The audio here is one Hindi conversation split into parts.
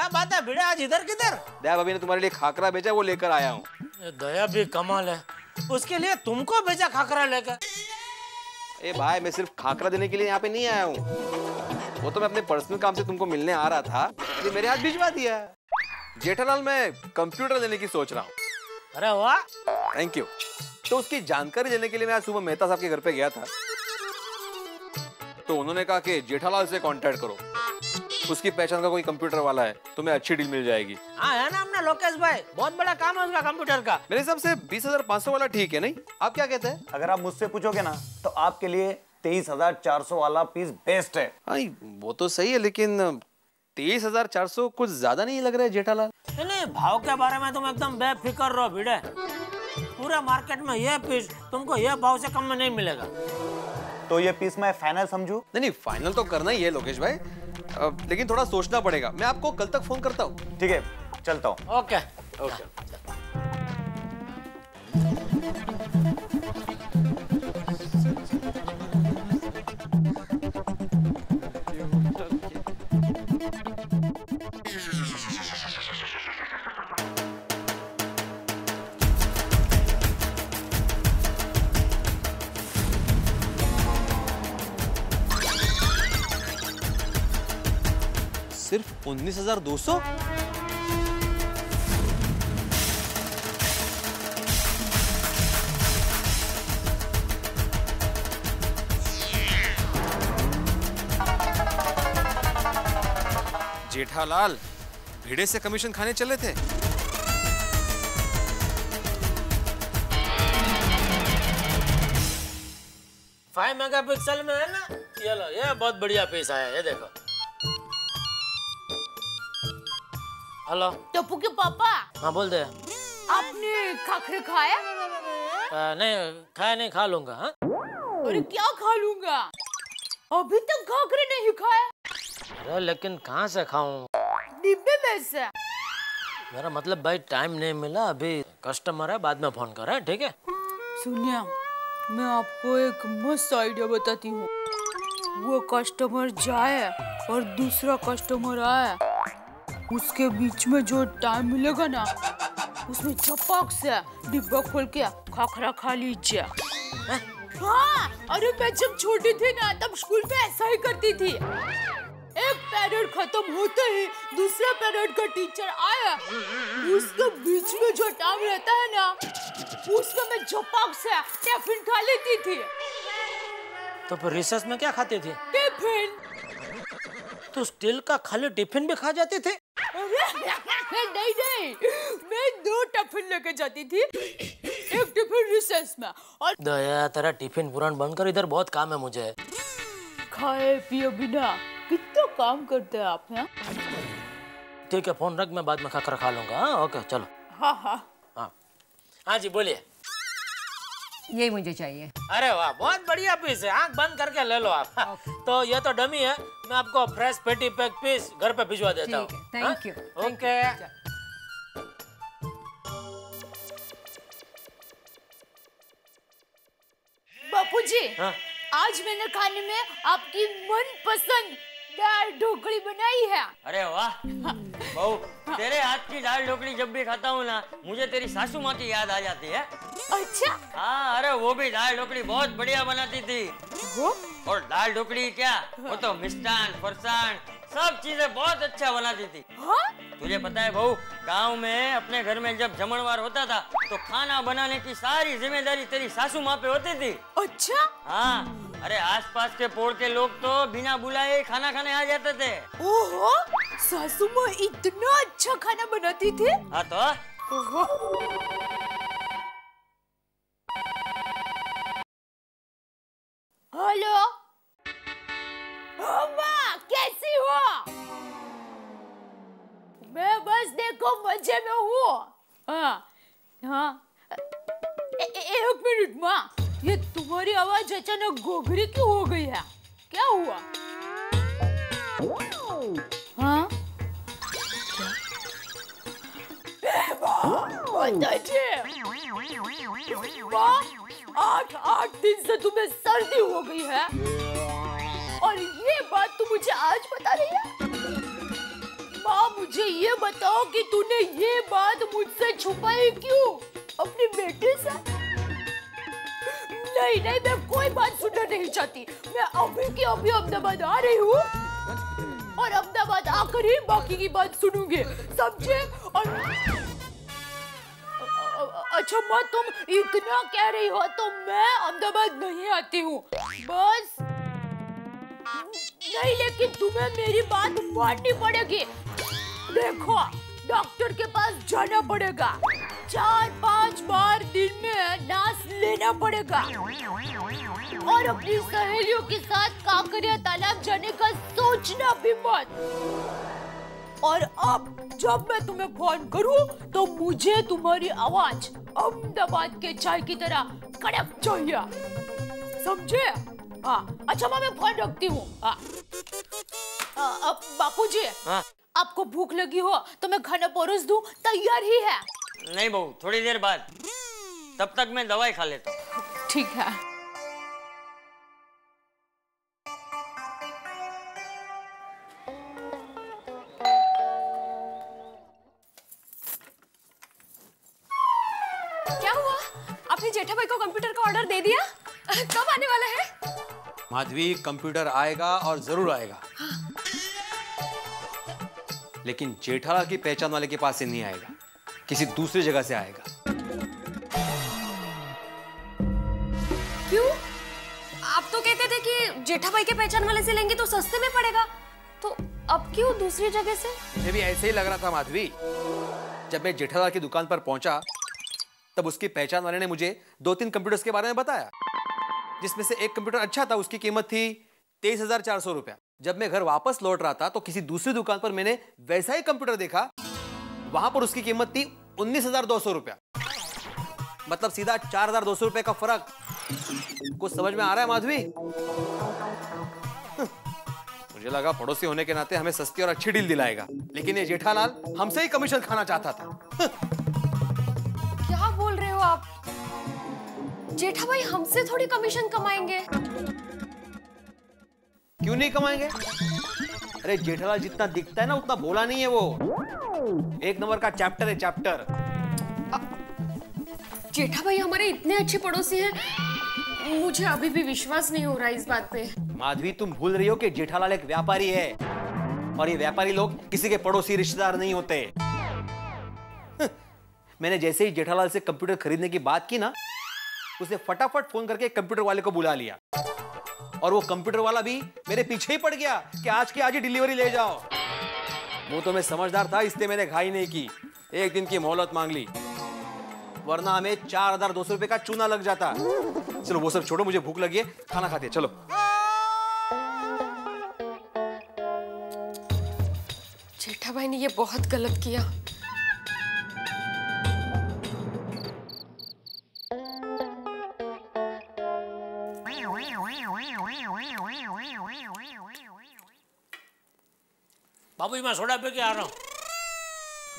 क्या बात है भिड़े, आज इधर किधर? दया भाभी ने तुम्हारे लिए खाकरा भेजा, वो लेकर आया हूँ। दया भी कमाल है, उसके लिए तुमको भेजा खाकरा लेकर? ए भाई, मैं सिर्फ खाकरा देने के लिए यहाँ पे नहीं आया हूँ, वो तो मैं अपने पर्सनल काम से तुमको मिलने आ रहा था, ये मेरे हाथ भिजवा दिया। जेठालाल, मैं कंप्यूटर लेने की सोच रहा हूँ। अरे वाह, थैंक यू। तो उसकी जानकारी लेने के लिए मैं आज सुबह मेहता साहब के घर पे गया था, तो उन्होंने कहा कि जेठालाल से कांटेक्ट करो, उसकी पहचान का कोई कंप्यूटर वाला है, तुम्हें अच्छी डील मिल जाएगी। हाँ है ना अपना लोकेश भाई, बहुत बड़ा काम है उसका कंप्यूटर का। मेरे हिसाब से 20,500 वाला ठीक है, नहीं? आप क्या कहते हैं? अगर आप मुझसे पूछोगे ना तो आपके लिए 23,400 वाला पीस बेस्ट है। हाँ वो तो सही है, लेकिन 23,400 कुछ ज्यादा नहीं लग रहा है जेठालाल? नहीं, भाव के बारे में तुम एकदम बेफिक्र रहो भिड़े, पूरे मार्केट में ये पीस तुमको ये भाव से कम में नहीं मिलेगा। तो ये पीस मैं फाइनल समझू? नहीं, फाइनल तो करना ही है लोकेश भाई, लेकिन थोड़ा सोचना पड़ेगा। मैं आपको कल तक फोन करता हूँ। ठीक है, चलता हूँ। Okay okay. सिर्फ 19,200? जेठालाल भिड़े से कमीशन खाने चले थे? 5 मेगापिक्सल में है ना, ये लो, ये बहुत बढ़िया पीस आया, ये देखो। हेलो टप्पू के पापा। हाँ बोल दे। आपने खाखरे खाया? नहीं खाया, नहीं खा लूंगा। हाँ अरे क्या खा लूंगा, अभी तक खाखरे नहीं खाया। अरे लेकिन कहाँ से खाऊं? डिब्बे में से। मेरा मतलब भाई टाइम नहीं मिला, अभी कस्टमर है, बाद में फोन कर। है ठीक है? सुनिए, मैं आपको एक मस्त आइडिया बताती हूँ। वो कस्टमर जाए और दूसरा कस्टमर आए, उसके बीच में जो टाइम मिलेगा ना, उसमें झपक से डिब्बा खोल के खाखरा खा लीजिए। हाँ, अरे मैं जब छोटी थी ना तब स्कूल में ऐसा ही करती थी। एक पीरियड खत्म होते ही दूसरा पीरियड का टीचर आया, उसके बीच में जो टाइम रहता है ना, उसमें मैं झपक से टिफिन खा लेती थी। तो फिर रिसेस में क्या खाती थी? टिफिन। तो स्टील का खाली टिफिन भी खा जाती थी? नहीं नहीं, मैं 2 टिफिन लेके जाती थी, एक टिफिन रिसेस में और दया तेरा टिफिन पुरान बंद कर, इधर बहुत काम है मुझे। खाए पिए बिना कितना काम करते हैं आप यहाँ। ठीक है, फोन रख, मैं बाद में खाकर खा लूंगा। हाँ ओके चलो। हाँ हाँ हाँ हाँ जी बोलिए। यही मुझे चाहिए। अरे वाह, बहुत बढ़िया पीस है, आँख बंद करके ले लो आप। तो ये तो डमी है, मैं आपको फ्रेश पेटी पैक पीस घर पे भिजवा देता हूँ। Thank you. ओके। बापूजी, हाँ? आज मैंने खाने में आपकी मनपसंद दाल ढोकली बनाई है। अरे वाह बहू, तेरे हाथ की दाल ढोकली जब भी खाता हूँ ना, मुझे तेरी सासू माँ की याद आ जाती है। अच्छा? हाँ, अरे वो भी दाल ढोकली बहुत बढ़िया बनाती थी। वो? और दाल ढोकली क्या, वो तो मिष्टान फरसान सब चीजें बहुत अच्छा बनाती थी। हाँ? तुझे पता है बहू, गांव में अपने घर में जब जमणवार होता था तो खाना बनाने की सारी जिम्मेदारी तेरी सासू माँ पे होती थी। अच्छा? हाँ, अरे आसपास के पोड़ के लोग तो बिना बुलाए खाना खाने आ जाते थे। ओहो, सासू माँ इतना अच्छा खाना बनाती थी। हाँ तो ओहो। हेलो माँ, कैसी हो? मैं बस देखो मजे में हूँ। हाँ हाँ, एक मिनट माँ, ये तुम्हारी आवाज अचानक गोगरी क्यों हो गई है? क्या हुआ? हाँ? माँ, 8 दिन से तुम्हें सर्दी हो गई है और ये बात तुम मुझे आज बता रही है? अच्छा मुझे ये बताओ कि तूने ये बात मुझसे छुपाई क्यों अपने बेटे से? नहीं नहीं, मैं कोई बात सुनना नहीं चाहती। मैं अभी की अभी अहमदाबाद आ रही हूँ और अहमदाबाद आकर ही बाकी की बात सुनूंगी, समझे? और अच्छा माँ, तुम इतना कह रही हो तो मैं अहमदाबाद नहीं आती हूँ, बस। नहीं, लेकिन तुम्हें मेरी बात माननी पड़ेगी। देखो, डॉक्टर के पास जाना पड़ेगा, 4-5 बार दिन में नास लेना पड़ेगा और अपनी सहेलियों के साथ कांकरिया तालाब जाने का सोचना भी मत। और अब जब मैं तुम्हें फोन करूं तो मुझे तुम्हारी आवाज अहमदाबाद के चाय की तरह कड़क चाहिए, समझे? हाँ, अच्छा मैं फोन रखती हूँ। अब बापूजी, आपको भूख लगी हो तो मैं खाना परोस दूं, तैयार ही है? नहीं बहू, थोड़ी देर बाद, तब तक मैं दवाई खा लेता हूँ। ठीक है। क्या हुआ? आपने जेठा भाई को कंप्यूटर का ऑर्डर दे दिया? कब आने वाला है? माधवी, कंप्यूटर आएगा और जरूर आएगा। लेकिन जेठालाल की पहचान वाले के पास से नहीं आएगा, किसी दूसरी जगह से आएगा। क्यों? आप तो कहते थे कि जेठा भाई के पहचान वाले से लेंगे तो सस्ते में पड़ेगा, तो अब क्यों दूसरी जगह से? मुझे भी ऐसे ही लग रहा था माधवी। जब मैं जेठालाल की दुकान पर पहुंचा तब उसकी पहचान वाले ने मुझे 2-3 कंप्यूटर्स के बारे में बताया, जिसमें से एक कंप्यूटर अच्छा था, उसकी कीमत थी 23,400 रुपया। जब मैं घर वापस लौट रहा था तो किसी दूसरी दुकान पर मैंने वैसा ही कंप्यूटर देखा, वहां पर उसकी कीमत थी 19,200 रुपया। मतलब सीधा 4,200 रुपए का फर्क। कुछ समझ में आ रहा है माधवी? मुझे लगा पड़ोसी होने के नाते हमें सस्ती और अच्छी डील दिलाएगा, लेकिन ये जेठालाल हमसे ही कमीशन खाना चाहता था। क्या बोल रहे हो आप? जेठा भाई हमसे थोड़ी कमीशन कमाएंगे। क्यों नहीं कमाएंगे? अरे जेठालाल जितना दिखता है ना उतना बोला नहीं है वो। एक नंबर का चैप्टर है, चैप्टर। जेठा भाई हमारे इतने अच्छे पड़ोसी हैं, मुझे अभी भी विश्वास नहीं हो रहा इस बात पे। माधवी, तुम भूल रही हो कि जेठालाल एक व्यापारी है और ये व्यापारी लोग किसी के पड़ोसी रिश्तेदार नहीं होते। मैंने जैसे ही जेठालाल से कंप्यूटर खरीदने की बात की ना, उसने फटाफट फोन करके कंप्यूटर वाले को बुला लिया और वो कंप्यूटर वाला भी मेरे पीछे ही पड़ गया कि आज की आज ही डिलीवरी ले जाओ। वो तो मैं समझदार था, इसलिए मैंने घाई नहीं की, एक दिन की मोहलत मांग ली, वरना हमें 4,200 रुपए का चूना लग जाता। चलो वो सब छोड़ो, मुझे भूख लगी है, खाना खाते हैं, चलो। जेठा भाई ने ये बहुत गलत किया। बाबू जी, मैं सोडा पी के आ रहा हूँ।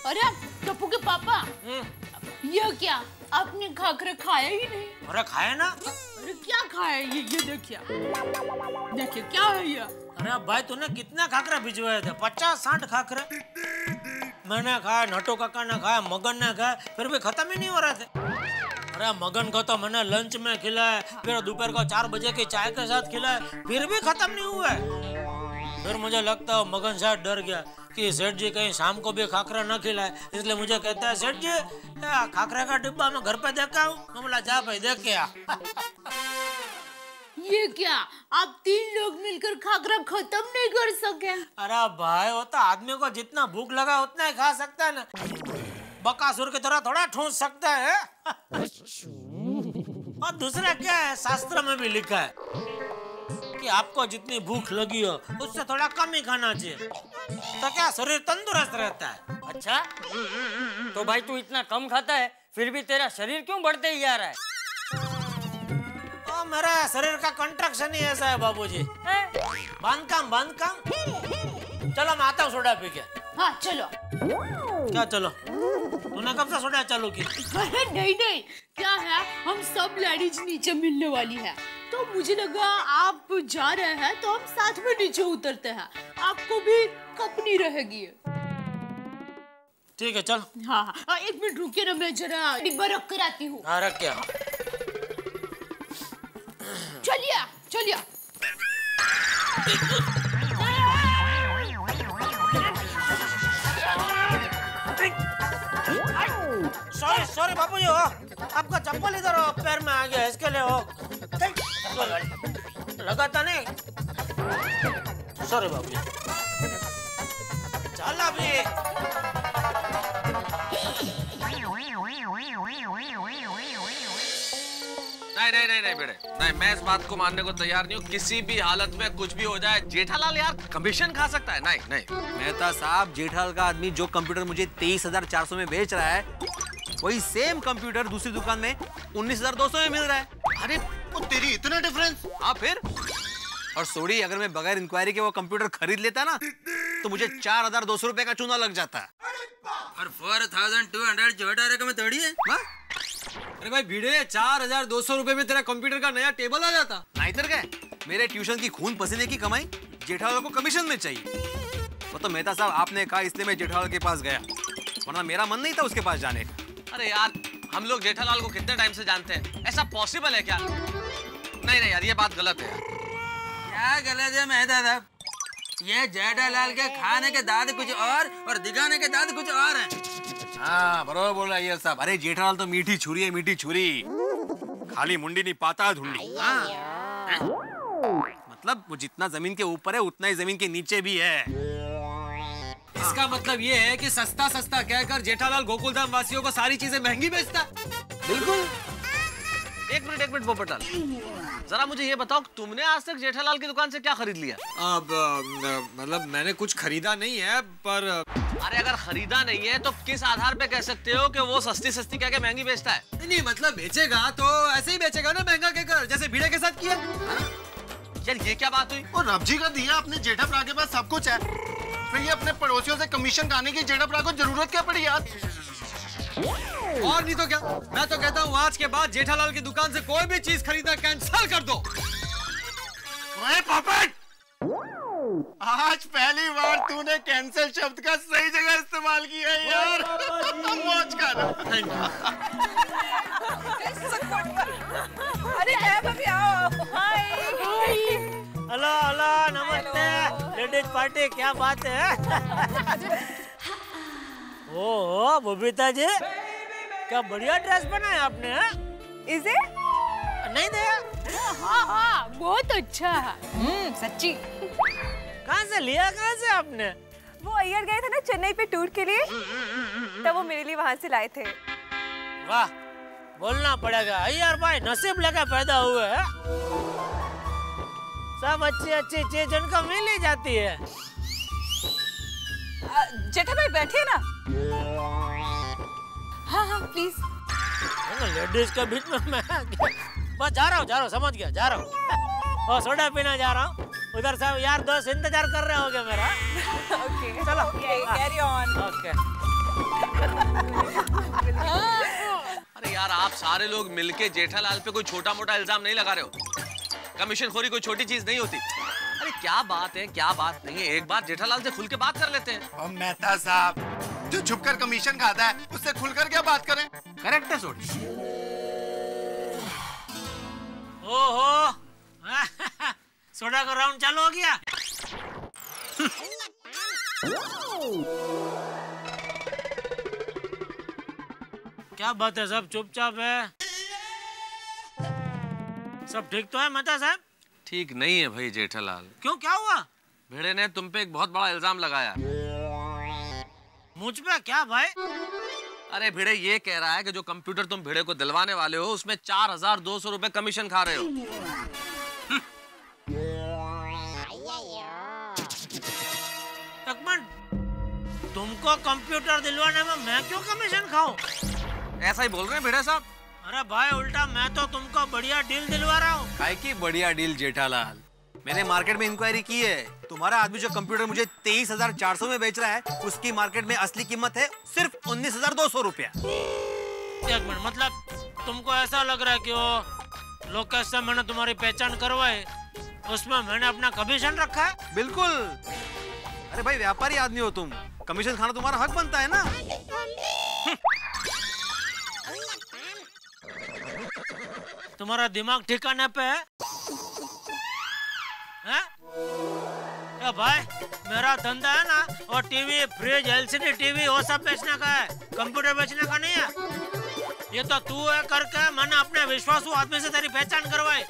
अरे टप्पू के पापा, ये क्या आपने खाकर खाया ही नहीं? अरे खाए ना। अरे क्या खाया? ये देखिए, देखिए क्या है ये? अरे भाई, तूने कितना खाकरा भिजवाए थे? 50-60 खाकरे मैंने खाया, नटो काका ने खाया, मगन ने खाया, फिर भी खत्म ही नहीं हो रहे थे। अरे मगन को तो मैंने लंच में खिलाया, फिर दोपहर को 4 बजे की चाय के साथ खिलाया, फिर भी खत्म नहीं हुआ है। फिर मुझे लगता है मगन शायद डर गया कि सेठ जी कहीं शाम को भी खाकरा न खिलाए, इसलिए मुझे कहता है, सेठ जी खाकरा का डिब्बा मैं घर पे देख के आऊं? मैं बोला, जा भाई देख के आ। ये क्या, आप 3 लोग मिलकर खाकरा खत्म नहीं कर सके? अरे भाई, वो तो आदमी को जितना भूख लगा उतना ही खा सकता है ना, बकासुर की तरह थोड़ा ठूस सकता है। और दूसरा क्या है, शास्त्र में भी लिखा है कि आपको जितनी भूख लगी हो उससे थोड़ा कम ही खाना चाहिए, तो क्या शरीर तंदुरुस्त रहता है। अच्छा, तो भाई तू इतना कम खाता है फिर भी तेरा शरीर क्यों बढ़ते ही जा रहा है? तो मेरा शरीर का कंट्रक्शन ही ऐसा है बाबूजी। बांध काम। चलो मैं आता हूँ सोडा पी के। हाँ चलो। क्या चलो? तूने कब से सोडा चालू की? अरे नहीं, क्या है, हम सब लेडीज नीचे मिलने वाली है, तो मुझे लगा आप जा रहे हैं तो हम साथ में नीचे उतरते हैं, आपको भी कंपनी रहेगी। ठीक है चल। हाँ हाँ, एक मिनट रुकिए ना, मैं जरा डिब्बा रख कर आती हूँ। हाँ रख क्या। चलिए चलिए। सॉरी सॉरी बाबू जी, हो आपका चप्पल इधर हो, पैर में आ गया, इसके लिए हो। लगाता नहीं। सॉरी बाबू जी। चल अभी। नहीं बेटे, नहीं, मैं इस बात को मानने को तैयार नहीं हूँ। किसी भी हालत में कुछ भी हो जाए, जेठालाल यार कमीशन खा सकता है। नहीं नहीं मेहता साहब, जेठालाल का आदमी जो कंप्यूटर मुझे 23,400 में बेच रहा है, वही सेम कंप्यूटर दूसरी दुकान में 19,200 में मिल रहा है। अरे वो तेरी इतना डिफरेंस? हाँ फिर। और सोड़ी, अगर मैं बगैर इंक्वायरी के वो कंप्यूटर खरीद लेता ना, तो मुझे 4,200 रुपए का चूना लग जाता। और 4,200 छोटा रकम थोड़ी है। अरे भाई भिड़े, 4,200 रुपए में तेरा कंप्यूटर का नया टेबल आ जाता। नाइतर क्या, मेरे ट्यूशन की खून पसीने की कमाई जेठालाल को कमीशन में चाहिए। वो तो मेहता साहब आपने कहा इसलिए मैं जेठालाल के पास गया, वरना मेरा मन नहीं था उसके पास जाने का। अरे यार, हम लोग जेठालाल को कितने टाइम से जानते हैं, ऐसा पॉसिबल है क्या? नहीं नहीं यार, ये बात गलत है। क्या गलत है मेहता साहब? ये जेठालाल के खाने के दाद कुछ और दिखाने के दाद कुछ और है। हाँ बरोबर बोल रहा है साहब। अरे जेठालाल तो मीठी छुरी है, मीठी छुरी, खाली मुंडी नहीं पाता धुंडी। मतलब वो जितना जमीन के ऊपर है उतना ही जमीन के नीचे भी है। इसका मतलब ये है कि सस्ता सस्ता कहकर जेठालाल गोकुलधाम वासियों को सारी चीजें महंगी बेचता। बिल्कुल। एक मिनट पोपटलाल, जरा मुझे ये बताओ, तुमने आज तक जेठालाल की दुकान से क्या खरीद लिया? मतलब मैंने कुछ खरीदा नहीं है, पर अरे अगर खरीदा नहीं है तो किस आधार पे कह सकते हो कि वो सस्ती सस्ती कह के महंगी बेचता है? नहीं मतलब बेचेगा तो ऐसे ही बेचेगा ना, महंगा कहकर, जैसे भिड़े के साथ किया। यार ये क्या बात हुई? और रब जी का दिया अपने जेठाप्रा के पास सब कुछ है, फिर ये अपने पड़ोसियों से कमीशन खाने की जेठाप्रा को जरूरत क्या पड़ी यार? और नहीं तो क्या, मैं तो कहता हूँ आज के बाद जेठालाल की दुकान से कोई भी चीज खरीदना कैंसिल कर दो। ओए पापड़, आज पहली बार तूने कैंसिल शब्द का सही जगह इस्तेमाल किया है यार। मौज कर। अरे भाभी आओ। हाय। हेलो हेलो, नमस्ते लेडीज पार्टी, क्या बात है? ओ बबीता जी, क्या बढ़िया ड्रेस बनाया आपने। Is it? नहीं दे? हाँ हाँ, बहुत अच्छा है। सच्ची। कहाँ से लिया, कहाँ से आपने? वो अय्यर गए थे ना चेन्नई पे टूर के लिए, तब वो मेरे लिए वहां से लाए थे। वाह, बोलना पड़ेगा, अय्यर भाई नसीब लेकर पैदा हुए हैं। सब अच्छी अच्छी चीज उनको मिल ही जाती है। जेठा भाई बैठिए ना। हाँ हाँ प्लीज। लेडीज के बीच में मैं बस जा रहा हूँ, समझ गया, जा रहा हूँ। और सोडा पीना जा रहा हूँ, उधर सब यार दोस्त इंतजार कर रहे होंगे मेरा। ओके चलो कैरी ऑन। ओके। अरे यार, आप सारे लोग मिलके जेठालाल पे कोई छोटा मोटा इल्जाम नहीं लगा रहे हो। कमीशन खोरी कोई छोटी चीज नहीं होती। अरे क्या बात है, क्या बात नहीं है, एक बार जेठालाल से खुल के बात कर लेते हैं। और मेहता साहब, जो छुपकर कमीशन खाता है उससे खुलकर क्या बात करें? करेक्ट है सोड़ी। ओहो, सोडा का राउंड चालू हो गया। क्या बात है, सब चुपचाप है? सब ठीक तो है मेहता साहब? ठीक नहीं है भाई जेठालाल। क्यों, क्या हुआ? भिड़े ने तुम पे एक बहुत बड़ा इल्जाम लगाया। मुझ पे? क्या भाई? अरे भिड़े ये कह रहा है कि जो कंप्यूटर तुम भिड़े को दिलवाने वाले हो उसमें 4,200 रुपए कमीशन खा रहे हो। एक मिनट, तुमको कंप्यूटर दिलवाने में मैं क्यों कमीशन खाऊं? ऐसा ही बोल रहे हैं भिड़े साहब। अरे भाई उल्टा मैं तो तुमको बढ़िया डील दिलवा रहा हूँ। काय की बढ़िया डील जेठालाल, मैंने मार्केट में इंक्वायरी की है। तुम्हारा आदमी जो कंप्यूटर मुझे 23,400 में बेच रहा है, उसकी मार्केट में असली कीमत है सिर्फ 19,200 रुपया। एक मिनट, मतलब तुमको ऐसा लग रहा है कि वो लोकेश से मैंने तुम्हारी पहचान करवाई, उसमें मैंने अपना कमीशन रखा है? बिल्कुल। अरे भाई व्यापारी आदमी हो तुम, कमीशन खाना तुम्हारा हक बनता है ना। तुम्हारा दिमाग ठिकाने पे है? हैं? ए भाई, मेरा धंधा है ना, और टीवी, फ्रिज, एलसीडी टीवी वो सब बेचने का है, कंप्यूटर बेचने का नहीं है। ये तो तू है करके मैंने अपने विश्वासू आदमी से तेरी पहचान करवाई,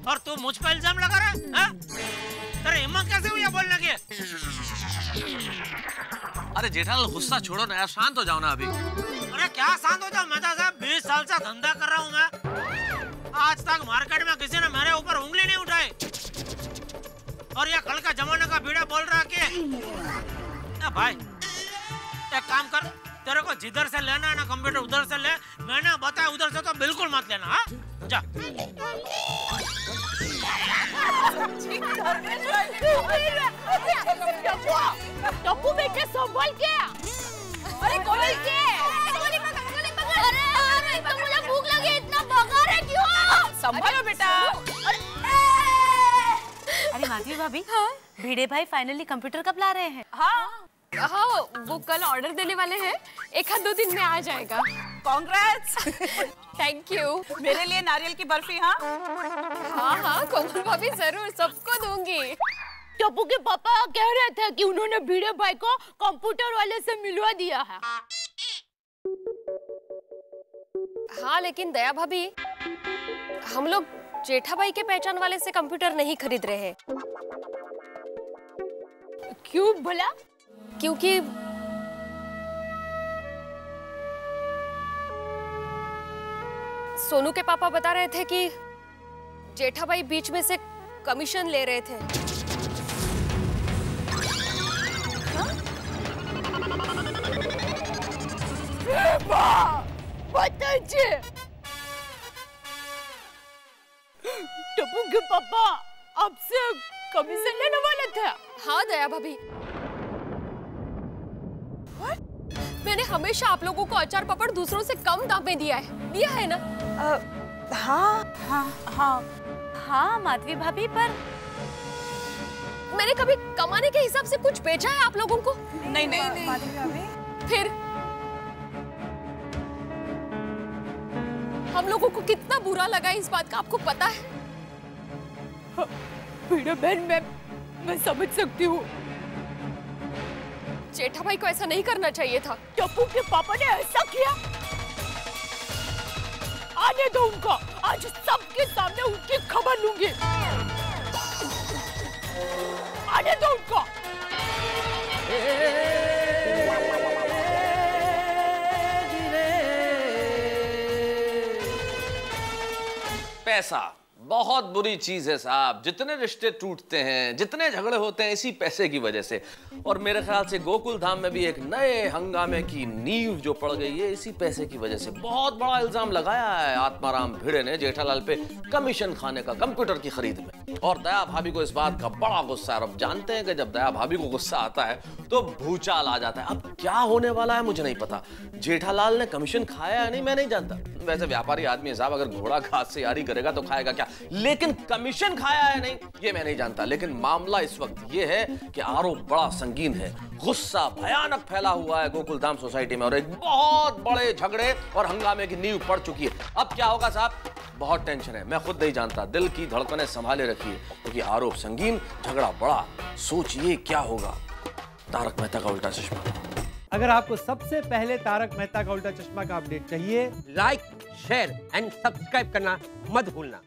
और तू मुझ पे इल्जाम लगा रहा है? तेरी हिम्मत कैसे हुई है बोलने की? अरे जेठालाल गुस्सा छोड़ो ना यार, शांत हो जाओ ना अभी। अरे क्या शांत हो जाओ मेहता साहब, 20 साल से धंधा कर रहा हूँ मैं, आज तक मार्केट में किसी ने मेरे ऊपर उंगली नहीं उठाई, और ये कल का जमाने का बीड़ा बोल रहा कि भाई एक काम कर, तेरे को जिधर से लेना है ना कंप्यूटर उधर से ले, मैंने बताया उधर से तो बिल्कुल मत लेना। हाँ जा। टप्पू बेटे संभल के, अरे गोली के, अरे तो मुझे भूख लगी, इतना भगा रहे क्यों? संभालो बेटा। अरे माधवी भाभी, भिड़े भाई फाइनली कंप्यूटर कब ला रहे हैं? हाँ, वो कल ऑर्डर देने वाले हैं, 1-2 दिन में आ जाएगा। कांग्रेट्स। Thank you. मेरे लिए नारियल की बर्फी। हाँ हाँ कोमल भाभी जरूर, सबको दूंगी। टप्पू के पापा कह रहे थे कि उन्होंने भिड़े भाई को कंप्यूटर वाले से मिलवा दिया है। हाँ लेकिन दया भाभी, हम लोग जेठा भाई के पहचान वाले से कंप्यूटर नहीं खरीद रहे हैं। क्यों भला? क्योंकि सोनू के पापा बता रहे थे कि जेठा भाई बीच में से कमीशन ले रहे थे। टप्पू के पापा आपसे कमीशन लेने वाले थे? हाँ दया भाभी, मैंने हमेशा आप लोगों को अचार पापड़ दूसरों से कम दाम में दिया है ना? हाँ माधवी भाभी, पर मैंने कभी कमाने के हिसाब से कुछ बेचा है आप लोगों को? नहीं। माधवी भाभी, फिर हम लोगों को कितना बुरा लगा इस बात का आपको पता है? भिड़े बहन, मैं समझ सकती हूँ। जेठा भाई को ऐसा नहीं करना चाहिए था। टप्पू के पापा ने ऐसा किया? आने दो उनको, आज सबके सामने उनकी खबर लूंगी। आने दो उनको। पैसा बहुत बुरी चीज है साहब। जितने रिश्ते टूटते हैं, जितने झगड़े होते हैं, इसी पैसे की वजह से। और मेरे ख्याल से गोकुल धाम में भी एक नए हंगामे की नींव जो पड़ गई है इसी पैसे की वजह से। बहुत बड़ा इल्जाम लगाया है आत्माराम भिड़े ने जेठालाल पे कमीशन खाने का कंप्यूटर की खरीद में। और दया भाभी को इस बात का बड़ा गुस्सा है। अब जानते हैं कि जब दया भाभी को गुस्सा आता है तो भूचाल आ जाता है। अब क्या होने वाला है मुझे नहीं पता। जेठालाल ने कमीशन खाया है नहीं मैं नहीं जानता। वैसे व्यापारी आदमी है साहब, अगर घोड़ा घास से यारी करेगा तो खाएगा क्या, लेकिन कमीशन खाया है नहीं ये मैं नहीं जानता। लेकिन मामला इस वक्त ये है कि आरोप बड़ा संगीन है। गुस्सा भयानक फैला हुआ है गोकुल धाम सोसाइटी में और एक बहुत बड़े झगड़े और हंगामे की नींव पड़ चुकी है। अब क्या होगा साहब, बहुत टेंशन है, मैं खुद नहीं जानता। दिल की धड़कनें संभाले रखिए क्योंकि आरोप संगीन, झगड़ा बड़ा। सोचिए क्या होगा। तारक मेहता का उल्टा चश्मा। अगर आपको सबसे पहले तारक मेहता का उल्टा चश्मा का अपडेट चाहिए, लाइक, शेयर एंड सब्सक्राइब करना मत भूलना।